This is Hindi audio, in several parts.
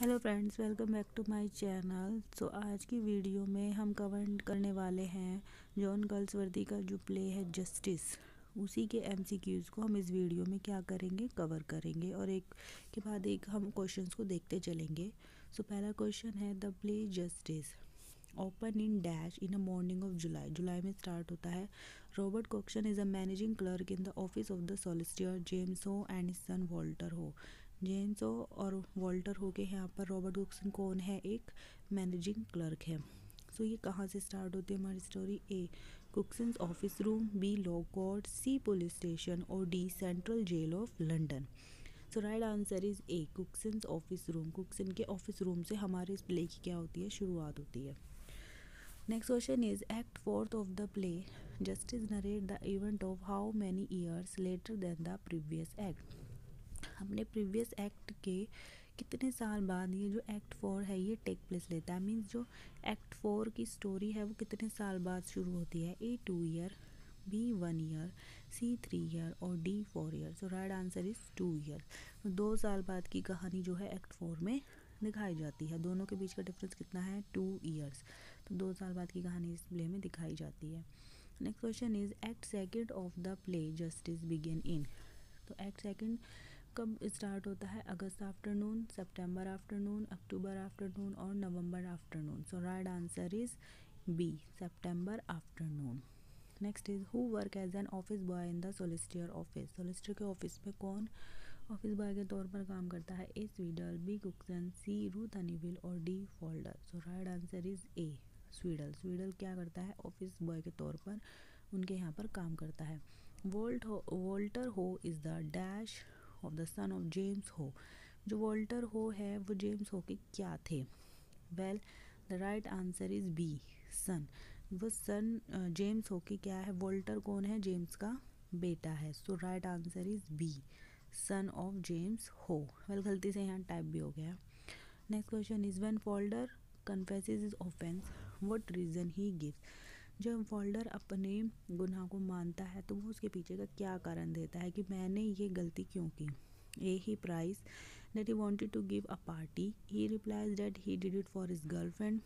Hello friends, welcome back to my channel. So आज की वीडियो में हम कवर करने वाले हैं जॉन गर्ल्सवर्दी का जो प्ले है जस्टिस, उसी के एमसीक्यूज़ को हम इस वीडियो में क्या करेंगे, कवर करेंगे और एक के बाद एक हम क्वेश्चंस को देखते चलेंगे। सो पहला क्वेश्चन है the play justice open in dash in a morning of July में स्टार्ट होता है। Robert Coxon is a managing clerk in the office of the solicitor James हो एंड हिज सन वॉल्टर हो। जेम्स हो और वॉल्टर हो के यहाँ पर रॉबर्ट कॉक्सन कौन है, एक मैनेजिंग क्लर्क है। सो ये कहाँ से स्टार्ट होती है हमारी story? A Cokeson's office room, B law court, C police station और D central jail of London. So right answer is A Cokeson's office room. Cokeson के ऑफिस रूम से हमारे इस प्ले की क्या होती है, शुरुआत होती है। Next question is Act 4th of the play. Justice narrate the event of how many years later than the previous act. अपने प्रीवियस एक्ट के कितने साल बाद ये जो एक्ट 4 है ये टेक प्लेस लेता है। मीन्स जो एक्ट 4 की स्टोरी है वो कितने साल बाद शुरू होती है? ए 2 ईयर, बी 1 ईयर, सी 3 ईयर और D 4 year. So right answer is 2 year. 2 साल बाद की कहानी जो है एक्ट 4 में दिखाई जाती है। दोनों के बीच का डिफरेंस कितना है? 2 ईयर्स। तो 2 साल बाद की कहानी इस प्ले में दिखाई जाती है। Next question is act second of the play Justice begin in. तो एक्ट सेकंड कब स्टार्ट होता है? August afternoon, September afternoon, October afternoon और November afternoon. So right answer is B September afternoon. Next is who work as an office boy in the solicitor office. Solicitor के ऑफिस में कौन ऑफिस बॉय के तौर पर काम करता है? ए स्वीडल, बी कुक्सन, सी रूथ हनीविल और D Falder. So right answer is A Sweedle. Sweedle क्या करता है? ऑफिस बॉय के तौर पर उनके यहाँ पर काम करता है। वोल्टर हो is the dash of the sun of James हो। जो वोल्टर हो है वो जेम्स हो के क्या थे? Well the right answer is B son. वो सन जेम्स हो के क्या है? वोल्टर कौन है? जेम्स का बेटा है। So right answer is B son of James How. Well गलती से यहाँ टाइप भी हो गया। Next question is when Falder confesses his offence what reason he gives. जब फोल्डर अपने गुनाह को मानता है तो वो उसके पीछे का क्या कारण देता है कि मैंने ये गलती क्यों की? A he price that he wanted to give a party, he replies that he did it for his girlfriend,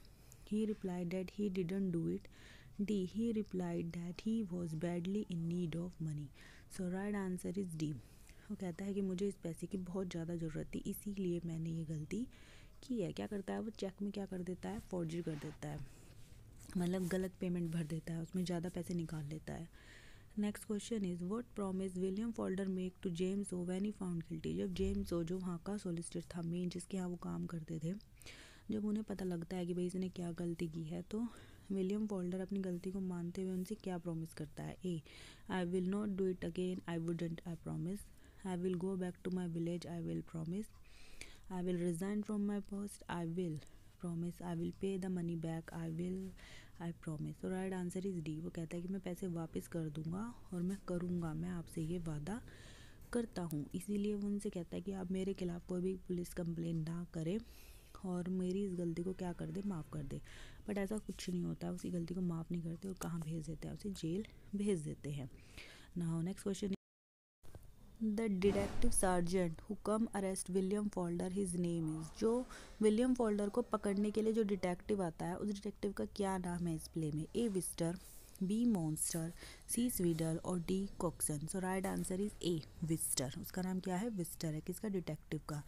he replied that he didn't do it, D he replied that he was badly in need of money. So right answer is D. वो कहता है कि मुझे इस पैसे की बहुत ज़्यादा ज़रूरत थी इसीलिए मैंने ये गलती की है। क्या करता है वो? चेक में क्या कर देता है? फॉर्जरी कर देता है, मतलब गलत पेमेंट भर देता है, उसमें ज़्यादा पैसे निकाल लेता है। Next question is what promise William Falder make to James How when he found guilty. जब जेम्स ओ जो वहाँ का सोलिसिटर था मेन जिसके यहाँ वो काम करते थे, जब उन्हें पता लगता है कि भाई इसने क्या गलती की है तो विलियम फोल्डर अपनी गलती को मानते हुए उनसे क्या प्रॉमिस करता है? A I will not do it again, I wouldn't, I promise, I will go back to my village, I will promise, I will resign from my post, I will promise, I will pay the money back, I will, I promise. तो राइट आंसर इज डी। वो कहता है कि मैं पैसे वापस कर दूंगा और मैं करूँगा, मैं आपसे ये वादा करता हूँ। इसीलिए वो उनसे कहता है कि आप मेरे खिलाफ़ कोई भी पुलिस कंप्लेन ना करें और मेरी इस गलती को क्या कर दे, माफ़ कर दे। बट ऐसा कुछ नहीं होता, उसी गलती को माफ़ नहीं करते और कहाँ भेज देते हैं? उसे जेल भेज देते हैं। Now next question, the detective sergeant who come arrest William folder his name is. जो विलियम फोल्डर को पकड़ने के लिए जो डिटेक्टिव आता है उस डिटेक्टिव का क्या नाम है इस प्ले में? ए विस्टर, बी मॉन्स्टर, सी स्वीडल और D Cokeson. So right answer is A Wister. उसका नाम क्या है? विस्टर है। किसका? डिटेक्टिव का।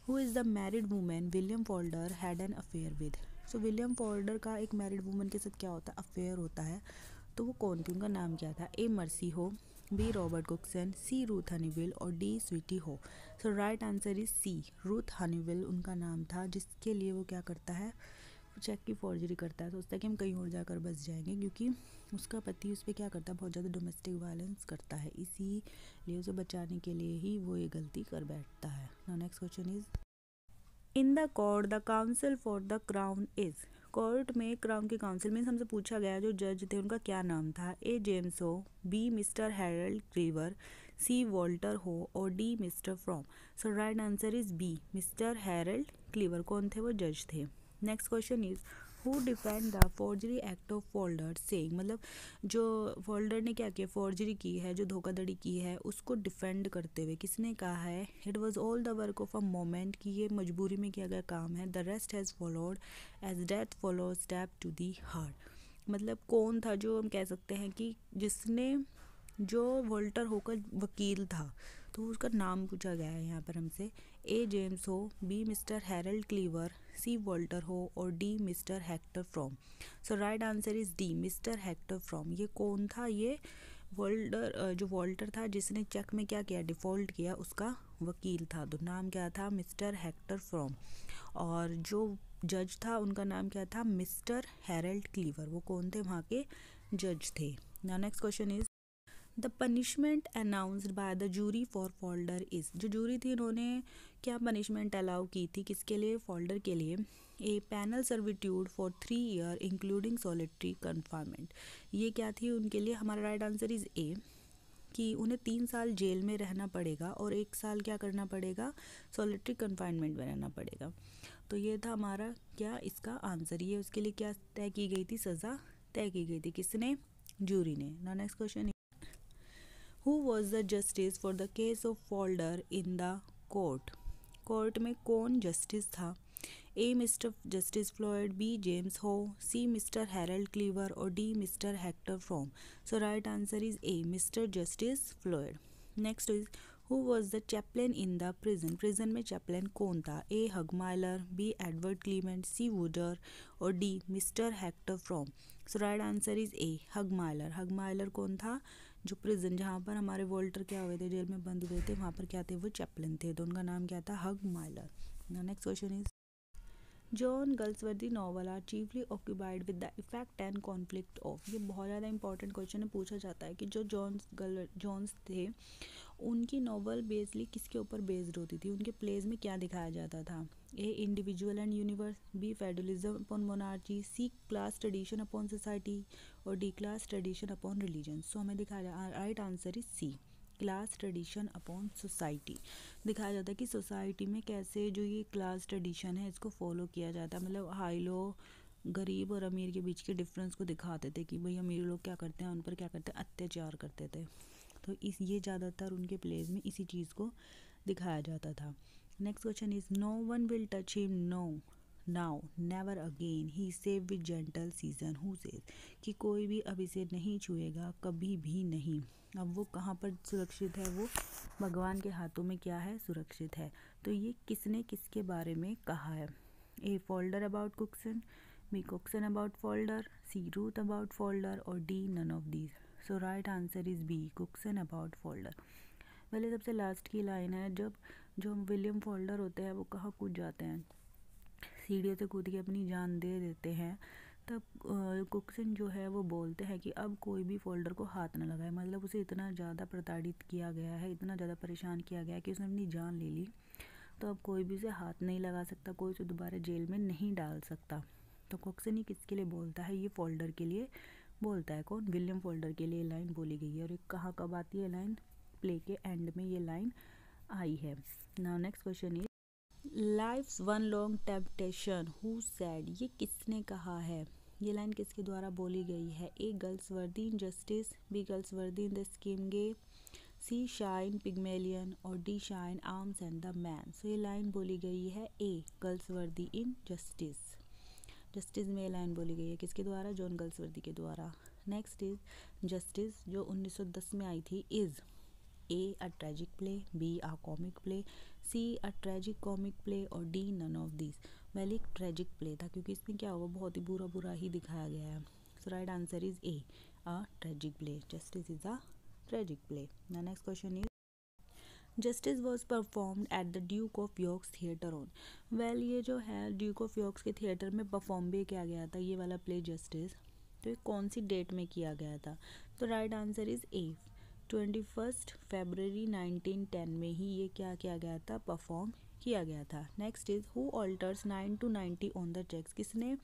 Who is the married woman William Falder had an affair with. So William Falder का एक मैरिड वूमन के साथ क्या होता है? अफेयर होता है। तो वो कौन थी? उनका नाम क्या था? A Mercy Ho, B Robert Cokeson, C Ruth Honeywill और D Sweety Ho. So right answer is C Ruth Honeywill उनका नाम था, जिसके लिए वो क्या करता है? वो चेक की फॉर्जरी करता है। सोचता है कि हम कहीं और जाकर बस जाएंगे क्योंकि उसका पति उस पर क्या करता है? बहुत ज़्यादा डोमेस्टिक वायलेंस करता है, इसीलिए उसे बचाने के लिए ही वो ये गलती कर बैठता है। Now next question is in the court the council for the crown is. Court में क्राउन की काउंसिल में हमसे पूछा गया जो जज थे उनका क्या नाम था? A James How, B mister Harold Cleaver, C Walter How और D mister Frome. So right answer is B mister Harold Cleaver. कौन थे? वो जज थे। Next question is who defend the forgery act of Falder saying, मतलब जो फोल्डर ने क्या किया, फॉर्जरी की है, जो धोखाधड़ी की है, उसको डिफेंड करते हुए किसने कहा है, it was all the work of a moment, कि ये मजबूरी में किया गया काम है, the rest has followed as death follow step to the heart. मतलब कौन था, जो हम कह सकते हैं कि जिसने, जो वोल्टर होकर वकील था, तो उसका नाम पूछा गया है यहाँ पर हमसे। ए James How, B mister Harold Cleaver, C Walter हो, और D mister Hector From. So right answer is D, mister Hector from. ये कौन था, ये वोल्टर, जो वोल्टर था जिसने चेक में क्या किया, डिफ़ॉल्ट किया, उसका वकील था। तो नाम क्या था, मिस्टर हेक्टर फ्रॉम। और जो जज था उनका नाम क्या था, मिस्टर हैरल्ड क्लीवर। वो कौन थे, वहाँ के जज थे। Now next question is the punishment announced by the jury for Falder is. जो जूरी थी उन्होंने क्या पनिशमेंट अलाउ की थी, किसके लिए, फोल्डर के लिए। A penal servitude for 3 year including solitary confinement. ये क्या थी उनके लिए, हमारा राइट आंसर इज ए, कि उन्हें 3 साल जेल में रहना पड़ेगा और 1 साल क्या करना पड़ेगा, सॉलिटरी कन्फाइनमेंट में रहना पड़ेगा। तो ये था हमारा क्या, इसका आंसर। ये उसके लिए क्या तय की गई थी, सज़ा तय की गई थी, किसने, जूरी ने। ना next question, who was the justice for the case of Falder in the court. Court में कौन जस्टिस था, A mister Justice Floyd, B James Ho, C mister Harold Cleaver, और D mister Hector From. So right answer is A, mister Justice Floyd. Next is who was the chaplain in the prison. Prison में चैपलेन कौन था, A Hugmiler, B Edward Clement, C Wooder, और D mister Hector From. So right answer is A, Hugmiler. Hugmiler कौन था, जो प्रिजन जहाँ पर हमारे वोल्टर क्या हुए थे, जेल में बंद हुए थे, वहाँ पर क्या थे, वो चैपलिन थे, तो उनका नाम क्या था, Hugmiler. Next question is John Galsworthy novel are chiefly occupied with the effect and conflict of. ये बहुत ज़्यादा इंपॉर्टेंट क्वेश्चन है, पूछा जाता है कि जो जॉन्स थे उनकी नॉवल बेसली किसके ऊपर बेस्ड होती थी, उनके प्लेज में क्या दिखाया जाता था। A individual and universe, B federalism upon monarchy, C class tradition upon society, और D class tradition upon religion. So हमें दिखाया, right answer is C, class tradition upon society. दिखाया जाता है कि सोसाइटी में कैसे जो ये क्लास ट्रेडिशन है इसको फॉलो किया जाता है, मतलब हाई लो, गरीब और अमीर के बीच के डिफरेंस को दिखाते थे कि भाई अमीर लोग क्या करते हैं, उन पर क्या करते हैं, अत्याचार करते थे। तो इस ये ज़्यादातर उनके प्लेज में इसी चीज़ को दिखाया जाता था। Next question is no one will touch him, no now never again, he save with gentle season, who says, कि कोई भी अब इसे नहीं छुएगा, कभी भी नहीं। अब वो कहाँ पर सुरक्षित है, वो भगवान के हाथों में क्या है, सुरक्षित है। तो ये किसने किसके बारे में कहा है, A Falder about Cokeson, B Cokeson about Falder, C Ruth about Falder, और D none of these. So right answer is B, Cokeson about Falder. पहले सबसे लास्ट की लाइन है, जब जो विलियम फोल्डर होते हैं वो कहाँ कूद जाते हैं, सीढ़ियों से कूद के अपनी जान दे देते हैं, तब कुक्सन जो है वो बोलते हैं कि अब कोई भी फोल्डर को हाथ ना लगाए। मतलब उसे इतना ज़्यादा प्रताड़ित किया गया है, इतना ज़्यादा परेशान किया गया है कि उसने अपनी जान ले ली, तो अब कोई भी उसे हाथ नहीं लगा सकता, कोई उसे दोबारा जेल में नहीं डाल सकता। तो कुक्सन ही किसके लिए बोलता है, ये फोल्डर के लिए बोलता है। कौन, विलियम फोल्डर के लिए लाइन बोली गई है। और एक कहाँ कब आती है लाइन, प्ले के एंड में ये लाइन आई है। Now next question is life's one long temptation, who said, ये किसने कहा है, ये लाइन किसके द्वारा बोली गई है। A Galsworthy in Justice, B Galsworthy in the skin game, C Shaw in Pygmalion, और D Shaw in Arms and the Man. So ये लाइन बोली गई है A Galsworthy in Justice. Justice में ये लाइन बोली गई है किसके द्वारा, जॉन गल्सवर्दी के द्वारा। नेक्स्ट इज जस्टिस जो 1910 में आई थी, is A a tragic play, B a comic play, C a tragic comic play, और D none of this. Well एक ट्रेजिक प्ले था, क्योंकि इसमें क्या हुआ, बहुत ही बुरा बुरा ही दिखाया गया है। So right answer is A, a tragic play. Justice is a tragic play. The next question is Justice was performed at the Duke of York's theatre on. Well ये जो है ड्यूक ऑफ यॉर्क्स के थिएटर में परफॉर्म भी किया गया था ये वाला प्ले जस्टिस। तो ये कौन सी डेट में किया गया था, तो राइट आंसर इज ए, 21 फरवरी 1910 में ही ये क्या किया गया था, परफॉर्म किया गया था। Next is who alters 9 to 90 on the cheques, किसने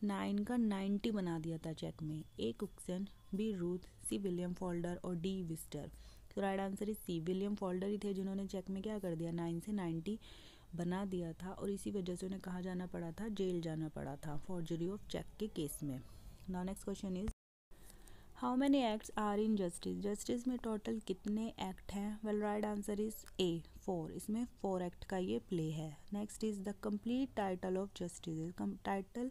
9 का 90 बना दिया था चेक में। A Cokeson, B Ruth, C William Falder, और डी विस्टर। तो right answer is C, William Falder ही थे जिन्होंने चेक में क्या कर दिया, 9 से 90 बना दिया था और इसी वजह से उन्हें कहाँ जाना पड़ा था, जेल जाना पड़ा था फॉर्जरी ऑफ चेक के केस में। Now next question is how many acts are in Justice. Justice में टोटल कितने एक्ट हैं? Well right answer is A 4। इसमें 4 एक्ट का ये प्ले है। Next is the complete title of Justice. Title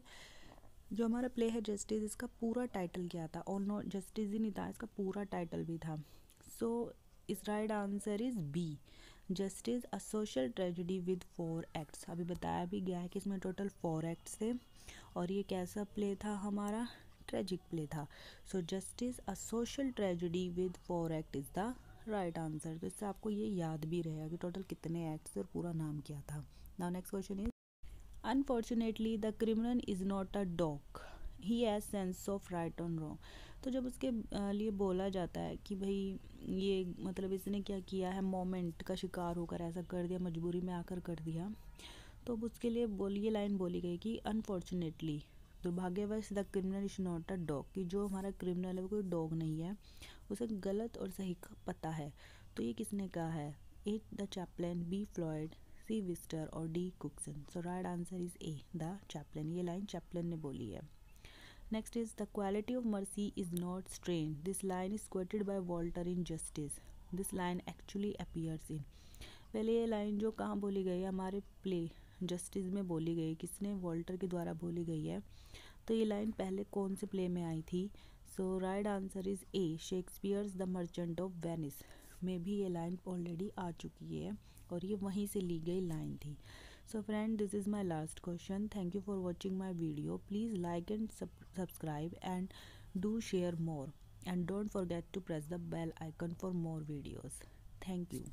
जो हमारा प्ले है जस्टिस, इसका पूरा टाइटल क्या था? और नो जस्टिस ही नहीं था, इसका पूरा टाइटल भी था। सो इस right answer is B, Justice a social tragedy with 4 acts. अभी बताया भी गया है कि इसमें टोटल 4 एक्ट्स थे और ये कैसा प्ले था हमारा? ट्रेजिक प्ले था। So Justice a social tragedy with 4 act is the right answer. तो इससे आपको ये याद भी रहेगा कि टोटल कितने एक्ट्स और पूरा नाम क्या था। Now next question is unfortunately the criminal is not a dog, he has sense of right on wrong. तो जब उसके लिए बोला जाता है कि भाई ये मतलब इसने क्या किया है, मोमेंट का शिकार होकर ऐसा कर दिया, मजबूरी में आकर कर दिया, तो अब उसके लिए ये लाइन बोली गई कि अनफॉर्चुनेटली, दुर्भाग्यवश, the criminal is not a dog, कि जो हमारा क्रिमिनल है वो कोई डॉग नहीं है, उसे गलत और सही का पता है। तो ये किसने कहा है? A the chaplain, B Floyd, C Wister और D Cokeson. So right answer is A the chaplain. ये लाइन चैपलिन ने बोली है। Next is the quality of mercy is not strain, this line is quoted by Walter in Justice, this line actually appears in. पहले ये लाइन जो कहाँ बोली गई है? हमारे प्ले जस्टिस में बोली गई। किसने? वॉल्टर के द्वारा बोली गई है। तो ये लाइन पहले कौन से प्ले में आई थी? So right answer is A, Shakespeare's the Merchant of Venice में भी ये लाइन ऑलरेडी आ चुकी है और ये वहीं से ली गई लाइन थी। So friend, this is my last question. Thank you for watching my video. Please like and subscribe and do share more and don't forget to press the bell icon for more videos. Thank you.